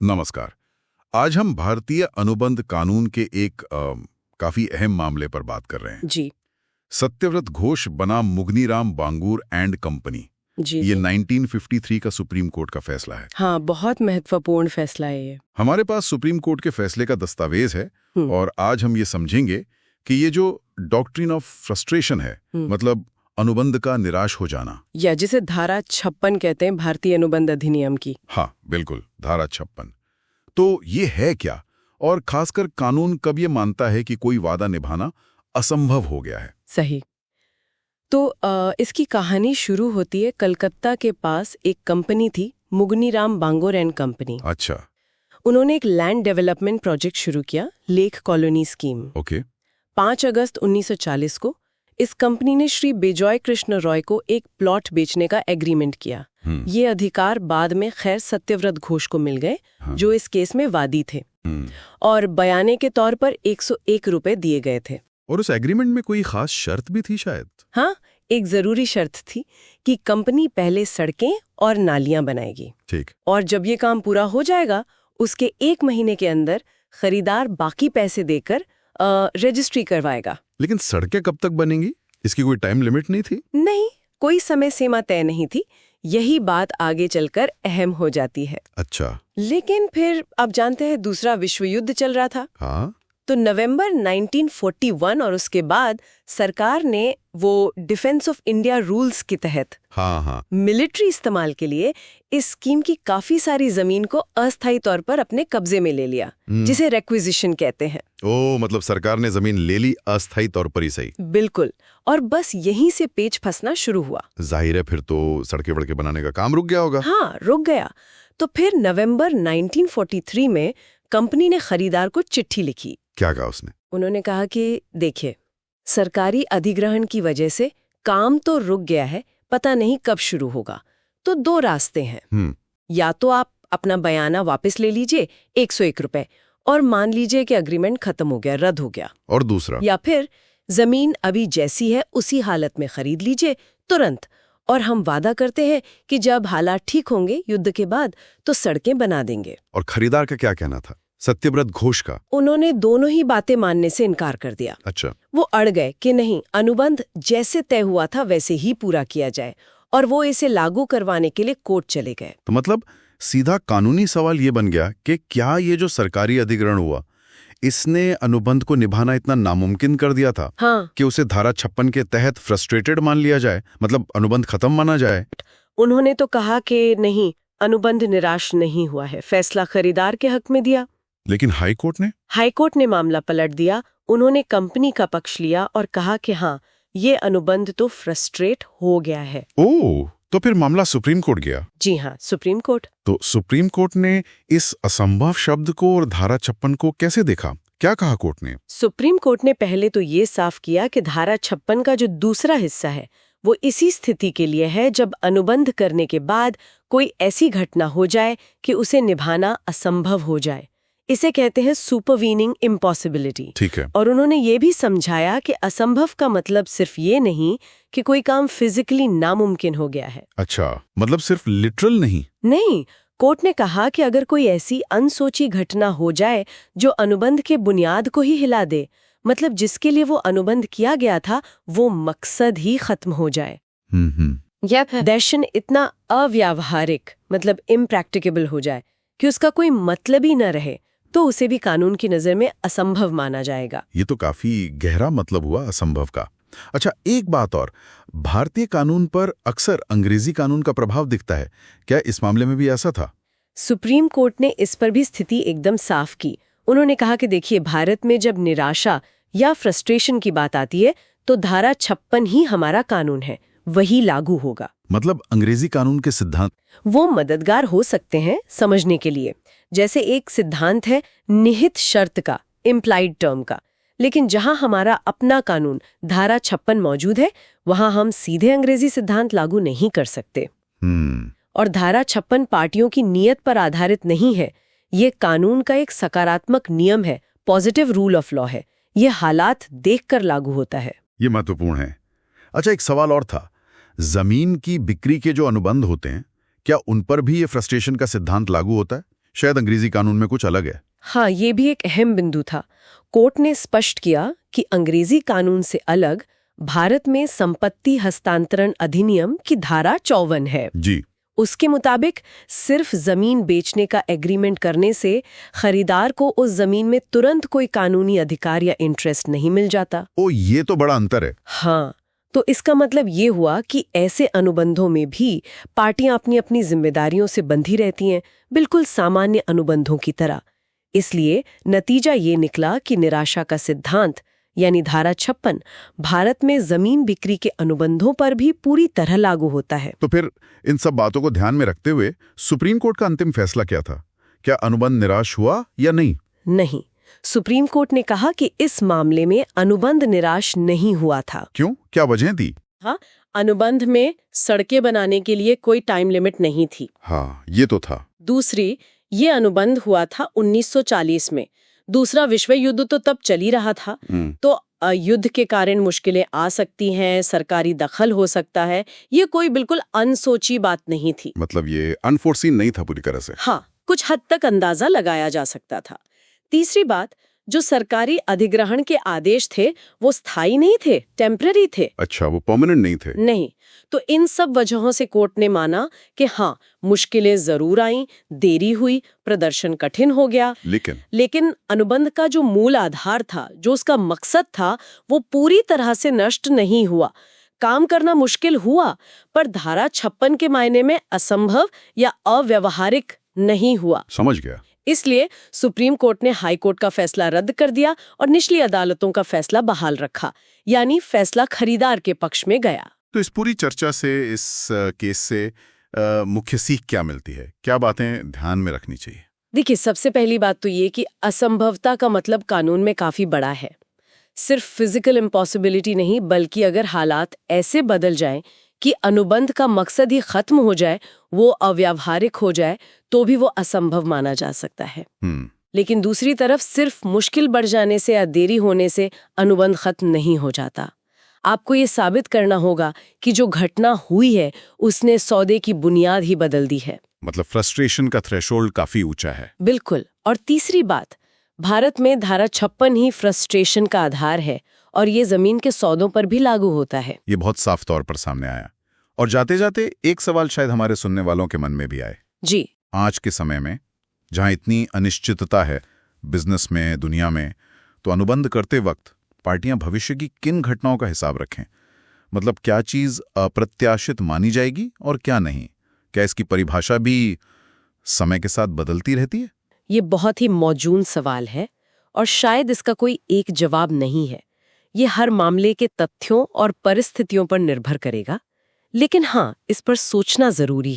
नमस्कार। आज हम भारतीय अनुबंध कानून के एक काफी अहम मामले पर बात कर रहे हैं। जी सत्यव्रत घोष बनाम मुगनीराम बांगूर एंड कंपनी। जी ये जी। 1953 का सुप्रीम कोर्ट का फैसला है। हाँ, बहुत महत्वपूर्ण फैसला है ये। हमारे पास सुप्रीम कोर्ट के फैसले का दस्तावेज है और आज हम ये समझेंगे कि ये जो डॉक्ट्रिन ऑफ फ्रस्ट्रेशन है, मतलब अनुबंध का निराश हो जाना, या जिसे धारा 56 कहते हैं भारतीय अनुबंध अधिनियम की। हाँ बिल्कुल, धारा 56। तो ये है क्या, और खासकर कानून कब ये मानता है कि कोई वादा निभाना असंभव हो गया है? सही। तो इसकी कहानी शुरू होती है कलकत्ता के पास एक कंपनी थी, मुगनीराम बांगूर एंड कंपनी। अच्छा। उन्होंने एक लैंड डेवलपमेंट प्रोजेक्ट शुरू किया, लेक कॉलोनी स्कीम। ओके। 5 अगस्त 1940 को इस कंपनी ने श्री बेजॉय कृष्ण रॉय को एक प्लॉट बेचने का एग्रीमेंट किया। ये अधिकार बाद में खैर सत्यव्रत घोष को मिल गए, जो इस केस में वादी थे, और बयाने के तौर पर 101 रुपए दिए गए थे। और उस एग्रीमेंट में कोई खास शर्त भी थी शायद? हाँ, एक जरूरी शर्त थी कि कंपनी पहले सड़कें और नालियां बनाएगी। ठीक। और जब ये काम पूरा हो जाएगा, उसके 1 महीने के अंदर खरीदार बाकी पैसे देकर रजिस्ट्री करवाएगा। लेकिन सड़कें कब तक बनेंगी? इसकी कोई टाइम लिमिट नहीं थी? नहीं, कोई समय सीमा तय नहीं थी। यही बात आगे चलकर अहम हो जाती है। अच्छा। लेकिन फिर आप जानते हैं, दूसरा विश्व युद्ध चल रहा था। हाँ। तो नवंबर 1941 और उसके बाद सरकार ने वो डिफेंस ऑफ इंडिया रूल्स के तहत हाँ मिलिट्री इस्तेमाल के लिए इस स्कीम की काफी सारी जमीन को अस्थायी तौर पर अपने कब्जे में ले लिया, जिसे रेक्विजिशन कहते हैं। ओ, मतलब सरकार ने जमीन ले ली अस्थायी तौर पर ही। सही। बिल्कुल। और बस यहीं से पेच फंसना शुरू हुआ। जाहिर है फिर तो सड़कें वड़कें बनाने का काम रुक गया होगा। हाँ, रुक गया। तो फिर नवंबर 1943 में कंपनी ने खरीदार को चिट्ठी लिखी। क्या कहा उसने? उन्होंने कहा कि देखिए, सरकारी अधिग्रहण की वजह से काम तो रुक गया है, पता नहीं कब शुरू होगा। तो 2 रास्ते हैं। या तो आप अपना बयाना वापस ले लीजिए 101 रुपए, और मान लीजिए कि अग्रीमेंट खत्म हो गया, रद्द हो गया। और दूसरा? या फिर जमीन अभी जैसी है उसी हालत में खरीद लीजिए तुरंत, और हम वादा करते हैं कि जब हालात ठीक होंगे युद्ध के बाद, तो सड़कें बना देंगे। और खरीदार का क्या कहना था? सत्यव्रत घोष का? उन्होंने दोनों ही बातें मानने से इनकार कर दिया। अच्छा। वो अड़ गए कि नहीं, अनुबंध जैसे तय हुआ था वैसे ही पूरा किया जाए, और वो इसे लागू करवाने के लिए कोर्ट चले गए। तो मतलब सीधा कानूनी सवाल ये बन गया कि क्या ये जो सरकारी अधिग्रहण हुआ, इसने अनुबंध को निभाना इतना नामुमकिन कर दिया था? हाँ। कि उसे धारा 56 के तहत फ्रस्ट्रेटेड मान लिया जाए, मतलब अनुबंध खत्म माना जाए? उन्होंने तो कहा कि नहीं, अनुबंध निराश नहीं हुआ है, फैसला खरीदार के हक में दिया। लेकिन हाईकोर्ट ने मामला पलट दिया। उन्होंने कंपनी का पक्ष लिया और कहा कि हाँ, ये अनुबंध तो फ्रस्ट्रेट हो गया है। ओह, तो फिर मामला सुप्रीम कोर्ट गया? जी हाँ, सुप्रीम कोर्ट। तो सुप्रीम कोर्ट ने इस असंभव शब्द को और धारा 56 को कैसे देखा? क्या कहा कोर्ट ने? सुप्रीम कोर्ट ने पहले तो ये साफ किया कि धारा 56 का जो दूसरा हिस्सा है, वो इसी स्थिति के लिए है जब अनुबंध करने के बाद कोई ऐसी घटना हो जाए कि उसे निभाना असंभव हो जाए। इसे कहते हैं सुपरवीनिंग इम्पॉसिबिलिटी। ठीक है। और उन्होंने ये भी समझाया कि असंभव का मतलब सिर्फ ये नहीं कि कोई काम फिजिकली नामुमकिन हो गया है। अच्छा, मतलब सिर्फ लिटरल नहीं। कोर्ट ने कहा कि अगर कोई ऐसी अनसोची घटना हो जाए जो अनुबंध के बुनियाद को ही हिला दे, मतलब जिसके लिए वो अनुबंध किया गया था, वो मकसद ही खत्म हो जाए, या दर्शन इतना अव्यावहारिक, मतलब इम्प्रैक्टिकेबल हो जाए कि उसका कोई मतलब ही न रहे, तो उसे भी कानून की नजर में असंभव माना जाएगा। ये तो काफी गहरा मतलब हुआ असंभव का। अच्छा, एक बात और, भारतीय कानून पर अक्सर अंग्रेजी कानून का प्रभाव दिखता है, क्या इस मामले में भी ऐसा था? सुप्रीम कोर्ट ने इस पर भी स्थिति एकदम साफ की। उन्होंने कहा कि देखिए, भारत में जब निराशा या फ्रस्ट्रेशन की बात आती है, तो धारा 56 ही हमारा कानून है, वही लागू होगा। मतलब अंग्रेजी कानून के सिद्धांत वो मददगार हो सकते हैं समझने के लिए। जैसे एक सिद्धांत है निहित शर्त का, इम्प्लाइड टर्म का, लेकिन जहां हमारा अपना कानून धारा 56 मौजूद है, वहां हम सीधे अंग्रेजी सिद्धांत लागू नहीं कर सकते। और धारा 56 पार्टियों की नीयत पर आधारित नहीं है, ये कानून का एक सकारात्मक नियम है, पॉजिटिव रूल ऑफ लॉ है, ये हालात देखकर लागू होता है। ये महत्वपूर्ण है। अच्छा, एक सवाल और था, जमीन की बिक्री के जो अनुबंध होते हैं, क्या उन पर भी ये फ्रस्ट्रेशन का सिद्धांत लागू होता है? शायद अंग्रेजी कानून में कुछ अलग है। हाँ, ये भी एक अहम बिंदु था। कोर्ट ने स्पष्ट किया कि अंग्रेजी कानून से अलग भारत में संपत्ति हस्तांतरण अधिनियम की धारा 54 है। जी। उसके मुताबिक सिर्फ जमीन बेचने का एग्रीमेंट करने से खरीदार को उस जमीन में तुरंत कोई कानूनी अधिकार या इंटरेस्ट नहीं मिल जाता। ओ, ये तो बड़ा अंतर है। हाँ, तो इसका मतलब ये हुआ कि ऐसे अनुबंधों में भी पार्टियां अपनी अपनी जिम्मेदारियों से बंधी रहती हैं, बिल्कुल सामान्य अनुबंधों की तरह। इसलिए नतीजा ये निकला कि निराशा का सिद्धांत यानी धारा 56 भारत में जमीन बिक्री के अनुबंधों पर भी पूरी तरह लागू होता है। तो फिर इन सब बातों को ध्यान में रखते हुए सुप्रीम कोर्ट का अंतिम फैसला क्या था? क्या अनुबंध निराश हुआ या नहीं? नहीं, सुप्रीम कोर्ट ने कहा कि इस मामले में अनुबंध निराश नहीं हुआ था। क्यों? क्या वजह थी? हाँ, अनुबंध में सड़कें बनाने के लिए कोई टाइम लिमिट नहीं थी। हाँ, ये तो था। दूसरी, ये अनुबंध हुआ था 1940 में। दूसरा विश्व युद्ध तो तब चल ही रहा था, तो युद्ध के कारण मुश्किलें आ सकती हैं, सरकारी दखल हो सकता है। ये कोई बिल्कुल अनसोची बात नहीं थी। मतलब ये अनफोर्सीन नहीं था पूरी तरह से। हाँ, कुछ हद तक अंदाजा लगाया जा सकता था। तीसरी बात, जो सरकारी अधिग्रहण के आदेश थे वो स्थायी नहीं थे, टेम्पररी थे। अच्छा, वो परमानेंट नहीं थे? नहीं। तो इन सब वजहों से कोर्ट ने माना कि हाँ, मुश्किलें जरूर आईं, देरी हुई, प्रदर्शन कठिन हो गया, लेकिन अनुबंध का जो मूल आधार था, जो उसका मकसद था, वो पूरी तरह से नष्ट नहीं हुआ। काम करना मुश्किल हुआ, पर धारा 56 के मायने में असंभव या अव्यवहारिक नहीं हुआ। समझ गया। इसलिए सुप्रीम कोर्ट ने हाई कोर्ट का फैसला रद्द कर दिया और निचली अदालतों का फैसला बहाल रखा, यानी फैसला खरीदार के पक्ष में गया। तो इस पूरी चर्चा से, इस केस से मुख्य सीख क्या मिलती है? क्या बातें ध्यान में रखनी चाहिए? देखिए, सबसे पहली बात तो ये कि असंभवता का मतलब कानून में काफी बड़ा है। सिर्फ फिजिकल इम्पॉसिबिलिटी नहीं, बल्कि अगर हालात ऐसे बदल जाएं कि अनुबंध का मकसद ही खत्म हो जाए, वो अव्यावहारिक हो जाए, तो भी वो असंभव माना जा सकता है। लेकिन दूसरी तरफ सिर्फ मुश्किल बढ़ जाने से या देरी होने से अनुबंध खत्म नहीं हो जाता। आपको ये साबित करना होगा कि जो घटना हुई है उसने सौदे की बुनियाद ही बदल दी है। मतलब फ्रस्ट्रेशन का थ्रेशोल्ड काफी ऊंचा है। बिल्कुल। और तीसरी बात, भारत में धारा 56 ही फ्रस्ट्रेशन का आधार है और ये जमीन के सौदों पर भी लागू होता है। ये बहुत साफ तौर पर सामने आया। और जाते जाते एक सवाल शायद हमारे सुनने वालों के मन में भी आए। जी। आज के समय में जहां इतनी अनिश्चितता है बिजनेस में, दुनिया में, तो अनुबंध करते वक्त पार्टियां भविष्य की किन घटनाओं का हिसाब रखें? मतलब क्या चीज अप्रत्याशित मानी जाएगी और क्या नहीं? क्या इसकी परिभाषा भी समय के साथ बदलती रहती है? ये बहुत ही मौजूद सवाल है और शायद इसका कोई एक जवाब नहीं है। ये हर मामले के तथ्यों और परिस्थितियों पर निर्भर करेगा, लेकिन हाँ, इस पर सोचना जरूरी है।